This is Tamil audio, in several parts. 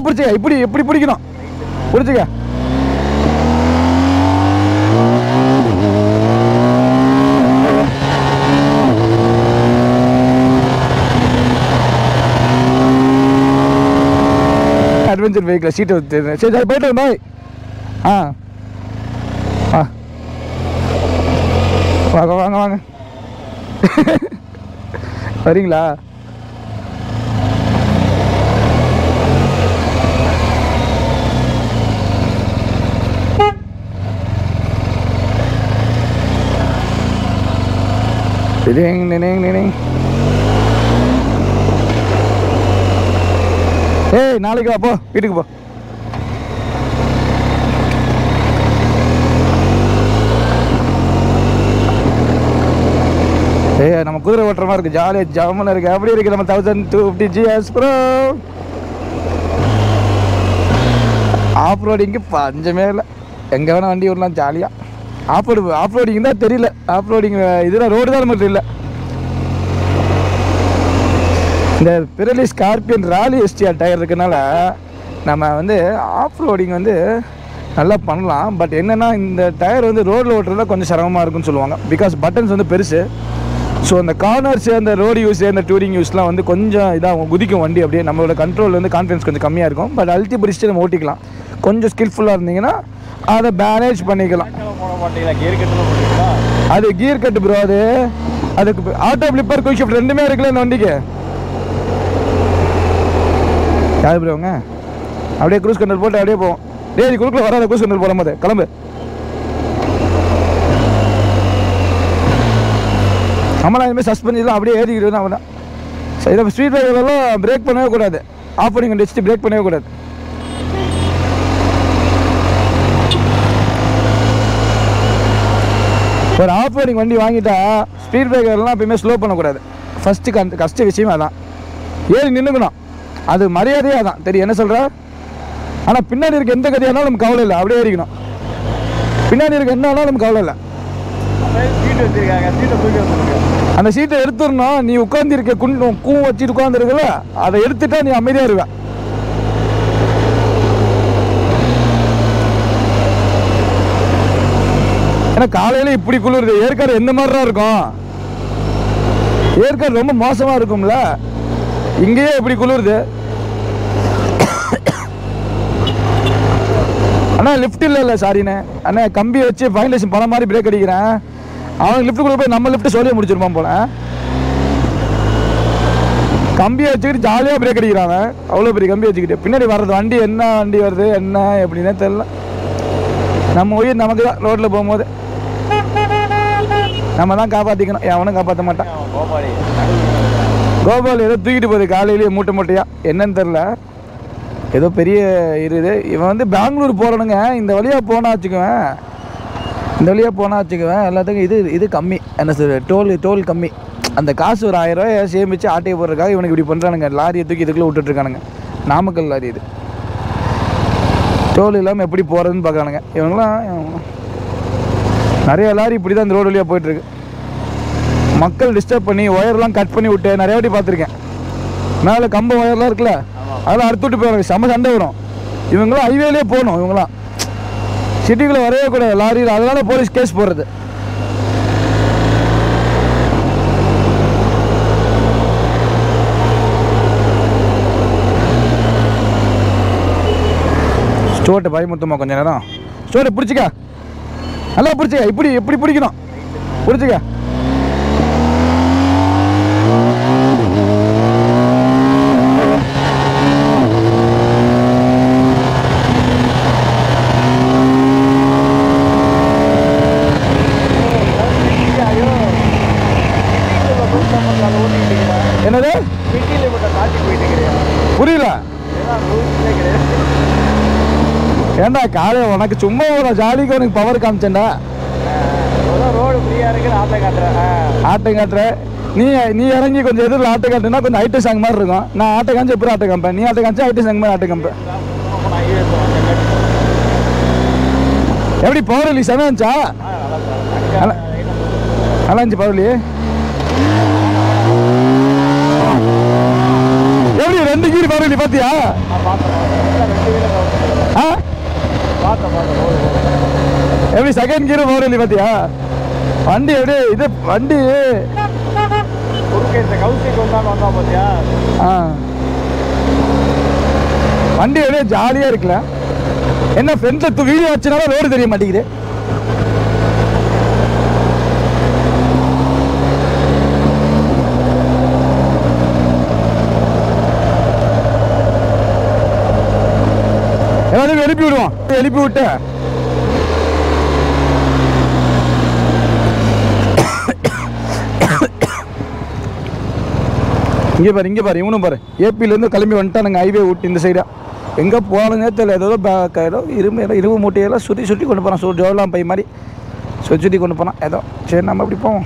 பிடிச்சிக்க, இப்படி எப்படி பிடிக்கணும் பிடிச்சிக்க. அட்வென்ச்சர் வெஹிக்கிள் சீட்டை சரி சரி போயிட்டு பாய். ஆ ஆ வாங்க வாங்க வாங்க வரீங்களா? ஏய் நாளைக்கு வா, போ வீட்டுக்கு போ. ஏய் நம்ம குதிரை ஓட்டுற மாதிரி இருக்கு, ஜாலியாக ஜாமன் இருக்கு. அப்படி இருக்கு நம்ம 1250 GS Pro. ஆஃப் ரோடிங்கு பஞ்சமே இல்லை, எங்கே வேணால் வண்டி விடலாம் ஜாலியாக. ஆஃப் ரோடிங் தான் தெரியல, ஆஃப் ரோடிங் இதெல்லாம் ரோடு தான் மட்டும் இல்லை. இந்த பிரெல்லி ஸ்கார்பியன் ராலி எஸ்டிஆர் டயர் இருக்கனால நம்ம வந்து ஆஃப் ரோடிங் வந்து நல்லா பண்ணலாம். பட் என்னென்னா இந்த டயர் வந்து ரோடில் ஓட்டுறதுல கொஞ்சம் சிரமமாக இருக்குன்னு சொல்லுவாங்க. பிகாஸ் பட்டன்ஸ் வந்து பெருசு. ஸோ அந்த கார்னர்ஸு, அந்த ரோடு யூஸு, அந்த டூரிங் யூஸ்லாம் வந்து கொஞ்சம் இதாக குதிக்கும் வண்டி. அப்படியே நம்மளோட கண்ட்ரோல் வந்து கான்ஃபிடன்ஸ் கொஞ்சம் கம்மியாக இருக்கும். பட் அழுத்தி பிடிச்சிட்டு நம்ம ஓட்டிக்கலாம். கொஞ்சம் ஸ்கில்ஃபுல்லாக இருந்தீங்கன்னா அதை மேனேஜ் பண்ணிக்கலாம். அது கியர் கட்டு ப்ரோ, அதுக்கு ஆட்டோ ஃப்ளிப்பர் குயிக் ஷிஃப்ட் ரெண்டுமே இருக்குல்ல இந்த வண்டிக்கு. யார் ப்ரோங்க அப்படியே க்ரூஸ் கண்ட்ரோல் போட்டு அப்படியே போவோம். டேய் குறுக்கில் வராத, க்ரூஸ் கண்ட்ரோல் போடும் போது கிளம்பு. நம்மளாம் இதுமாதிரி சஸ்பென்ஷன்லாம் அப்படியே ஏறிக்கிட்டு அவன் தான். இதை ஸ்பீட் பிரேக்கர்லாம் பிரேக் பண்ணவே கூடாது. ஆஃப் பண்ணி வச்சுட்டு பிரேக் பண்ணவே கூடாது. ஒரு ஆஃப் ரோடிங் வண்டி வாங்கிட்டா ஸ்பீட் பிரேக்கர்லாம் எப்பயுமே ஸ்லோ பண்ணக்கூடாது. ஃபஸ்ட்டு கஷ்ட விஷயம் அதான். ஏறி நின்றுக்கணும், அது மரியாதையாக தான் தெரியும் என்ன சொல்கிற. ஆனால் பின்னாடி இருக்க எந்த கதையானாலும் நமக்கு கவலை இல்லை, அப்படியே ஏறிக்கணும். பின்னாடி இருக்க என்ன ஆனாலும் நமக்கு கவலை இல்லை. அந்த சீட்டை எடுத்துடணும். நீ உட்காந்துருக்க கூ வச்சுட்டு உட்காந்துருக்கல, அதை எடுத்துட்டா நீ அமைதியாக இருக்க. ஏன்னா காலையில் இப்படி குளிருது. ஏற்காடு எந்த மாதிரி தான் இருக்கும்? ஏற்காடு ரொம்ப மோசமாக இருக்கும்ல, இங்கேயே இப்படி குளிருது. அண்ணா லிஃப்ட் இல்லை சாரிண்ணே. அண்ணா கம்பியை வச்சு ஃபைனலேஷன் பணம் மாதிரி பிரேக் அடிக்கிறேன். அவனுக்கு லிஃப்ட் கூட போய் நம்ம லிஃப்ட் சொல்லியே முடிச்சிருப்பான் போல. கம்பியை வச்சுக்கிட்டு ஜாலியாக பிரேக் அடிக்கிறாங்க. அவ்வளோ பெரிய கம்பி வச்சுக்கிட்டு பின்னாடி வர்றது வண்டி என்ன வண்டி வருது என்ன எப்படின்னே தெரில. நம்ம உயிர் நமக்கு தான் ரோட்டில் போகும்போது நம்ம தான் காப்பாற்றிக்கணும், எவனும் காப்பாற்ற மாட்டான். கோபால் ஏதோ தூக்கிட்டு போகுது காலையிலேயே மூட்டை மூட்டையா, என்னன்னு தெரில. ஏதோ பெரிய இருக்குது. இவன் வந்து பெங்களூர் போகிறனுங்க. இந்த வழியாக போனால் வச்சுக்குவேன் எல்லாத்துக்கும் இது கம்மி. என்ன சார் டோல் கம்மி. அந்த காசு ஒரு 1000 ரூபாய் சேமித்து ஆட்டையை போடுறதுக்காக இவனுக்கு இப்படி பண்ணுறானுங்க. லாரியை தூக்கி இதுக்குள்ளே விட்டுட்ருக்கானுங்க. நாமக்கல் லாரி இது. டோல் இல்லாமல் எப்படி போகிறதுன்னு பார்க்குறானுங்க இவங்களாம். நிறைய லாரி இப்படி தான் இந்த ரோடு வழியாக போயிட்டுருக்கு. மக்கள் டிஸ்டர்ப் பண்ணி ஒயர்லாம் கட் பண்ணி விட்டு நிறைய வாட்டி பார்த்துருக்கேன். மேலே கம்பம் ஒயர்லாம் இருக்குல்ல, அதெல்லாம் அறுத்து விட்டு போயிடுறாங்க. செம்ம சண்டை வரும். இவங்களாம் ஹைவேலேயே போகணும். இவங்களாம் சிட்டிக்குள்ளே வரவே கூடாது லாரியில். அதனால போலீஸ் கேஸ் போடுறது. ஸ்டோட்டை பயமுறுத்துமா கொஞ்ச நேரம். ஸ்டோட்டை பிடிச்சிக்க, நல்லா பிடிச்சிக்க. இப்படி எப்படி பிடிக்கணும் பிடிச்சிக்க. என்னது புரியல? ஏண்டா காலை உனக்கு சும்மா ஒரு ஜாலிக்கு உனக்கு பவர் காமிச்சேன்டா. ரோடு ஃப்ரீயா இருக்கு, ஆட்டை காட்டுறேன். நீ இறங்கி கொஞ்சம் எதிரில் ஆட்டை காட்டுனா கொஞ்சம் ஐட்டு சாங் மாதிரி இருக்கும். நான் ஆட்டை காமிச்சு எப்படி ஆட்டை காமிப்பேன்? நீ ஆட்டை காமிச்சா ஐட்டு சாங் மாதிரி ஆட்டை காமிப்பேன். எப்படி பவர் இல்லி செம இருந்துச்சா? நல்லா இருந்துச்சு பவர் இல்லி. எப்படி 2 கீர் பவர் இல்லி பார்த்தியா? செகண்ட் கியர் போகல பார்த்தியா வண்டி எப்படி இது வண்டி வந்தா பார்த்தியா வண்டி அப்படியே ஜாலியாக இருக்குல்ல என்ன ஃப்ரெண்ட்ல வீடியோ வச்சுனாலும் ரோடு தெரிய மாட்டேங்குது எல்லாத்தையும் எழுப்பி விடுவோம் எழுப்பி விட்டு இங்கே பாரு இவனும் பாரு ஏபியிலேருந்து கிளம்பி வந்துட்டானுங்க ஹைவே விட்டு இந்த சைடாக எங்கே போகணுன்னே தெரியல ஏதோ இரும்பு மூட்டையெல்லாம் சுற்றி கொண்டு போகிறான் ஜோலாம் பை மாதிரி சுற்றி கொண்டு போனான் ஏதோ சரி நம்ம அப்படி போவோம்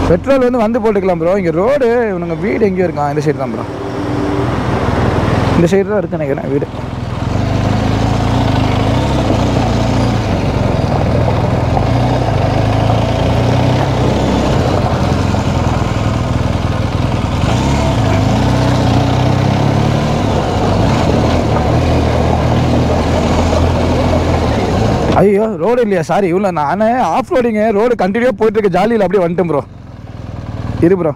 பெட்ரோல் வந்து போட்டுக்கலாம் ப்ரோ இங்கே ரோடு இவனுங்க வீடு எங்கேயோ இருக்கான் இந்த சைடு தான் ப்ரோ இந்த சைடு தான் இருக்கு நினைக்கிறேன் வீடு ஐயோ ரோடு இல்லையா சாரி இவ்வளோ நானே ஆஃப் ரோடிங்க ரோடு கண்டினியூவாக போயிட்டுருக்கு ஜாலியில் அப்படியே வந்துட்டேன் ப்ரோ இரு ப்ரோ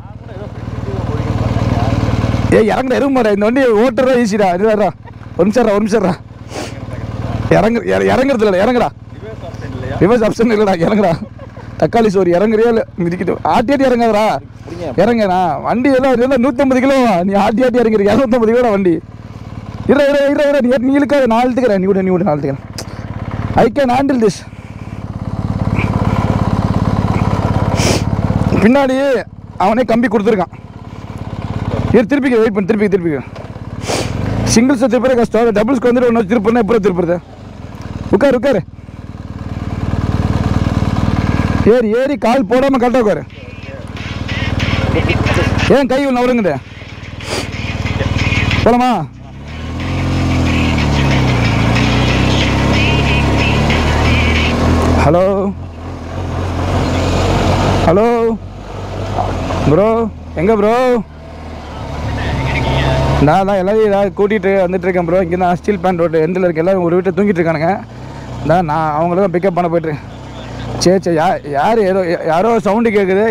இறங்குற எருவு மாட்டேன் இந்த வண்டி ஓட்டுறா ஈஸிடா இதுடா ஒரு நிமிஷம்டா இறங்குறது இல்லை இறங்குடா ரிவர்ஸ் ஆப்ஷன் இல்லைடா இறங்குடா தக்காளி சோறு இறங்குறியா இல்லை மிதிக்கிட்டு ஆட்டி இறங்காதரா இறங்கண்ணா வண்டி எல்லாம் 150 கிலோ நீ ஆட்டி இறங்குற 250 கிலோ வண்டி இரு நீ இழுக்காத நான் அழுத்துக்கிறேன் நீ விட நான் அழுத்துக்கிறேன் ஐ கேன் ஹேண்டில் திஸ் பின்னாடி அவனே கம்பி கொடுத்துருக்கான் திருப்பிக்க வெயிட் பண்ணி திருப்பிக்க சிங்கிள்ஸை திருப்பி கஷ்டம் டபுள்ஸ்க்கு வந்துட்டு ஒன்று திருப்பினா எப்போ திருப்புறது உட்காரு ஏறி கால் போடாமல் கரெக்டாக உட்காரு ஏன் கை ஒன்று அவருங்கிட்ட போலாமா ஹலோ ப்ரோ எங்கே ப்ரோ நான் தான் எல்லாரையும் கூட்டிகிட்டு வந்துட்டுருக்கேன் ப்ரோ இங்கே தான் ஸ்டீல் பிளான்ட் ரோடு எண்டில் இருக்க எல்லாம் ஒரு வீட்டை தூங்கிட்டு இருக்கானுங்க நான் அவங்கள தான் பிக்கப் பண்ண போய்ட்டு சரி யார் யாரோ சவுண்டு கேட்குது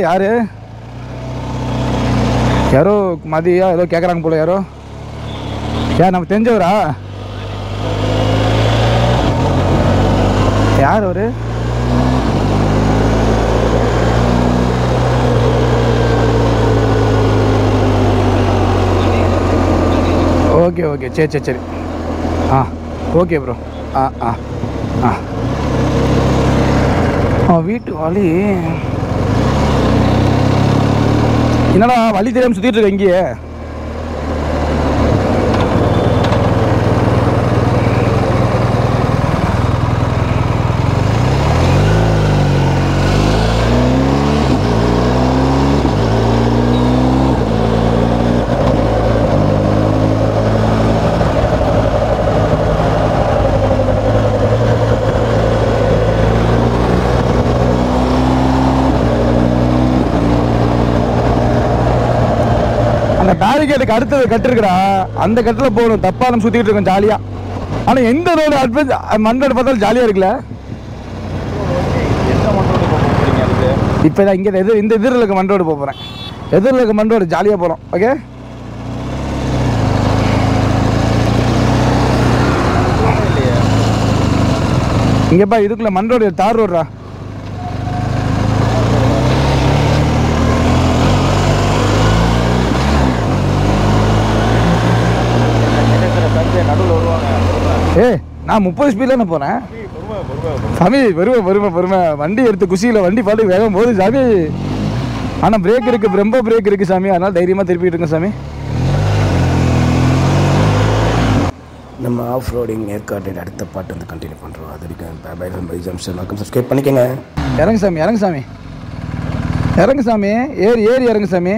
யாரோ மதியம் ஏதோ கேட்குறாங்க போல யாரோ நம்ம தெரிஞ்சவரா யார் அவரு ஓகே சரி ஓகே ப்ரோ வீட்டு வழி என்னடா வழி தெரியாமல் சுற்றிட்டு இருக்க இங்கேயே பேரிகேட்டுக்கு அடுத்தது கட்டிருக்கா அந்த கட்டில் போகணும் தப்பா நம்ம சுத்திட்டு இருக்கோம் ஜாலியா ஆனா எந்த ரோடு அட்வென்ச் மண்டோடு பார்த்தாலும் ஜாலியா இருக்குல்ல இப்பதான் இங்க இந்த எதிரில் இருக்க மண்டோடு போறேன் எதிரில் இருக்க மண்டோடு ஜாலியா போறோம் ஓகே இங்கப்பா இதுக்குள்ள மண்டோடு தார் ரோடுறா நான் 30 ஸ்பீட்ல போறேன் சாமி பொறுமை வண்டி எடுத்து குசியில வண்டி பாட்டு வேகம் போகுது சாமி ஆனா பிரேக் இருக்கு ரொம்ப பிரேக் இருக்கு சாமி அதனால தைரியமா திருப்பிட்டு இருக்கேன் சாமி நம்ம ஆஃப் ரோடிங் ஏற்காடு அடுத்த பாட்டு வந்து கண்டினியூ பண்றோம் அது வரைக்கும் சப்ஸ்கிரைப் பண்ணிக்கங்க இறங்கு சாமி ஏறி இறங்கு சாமி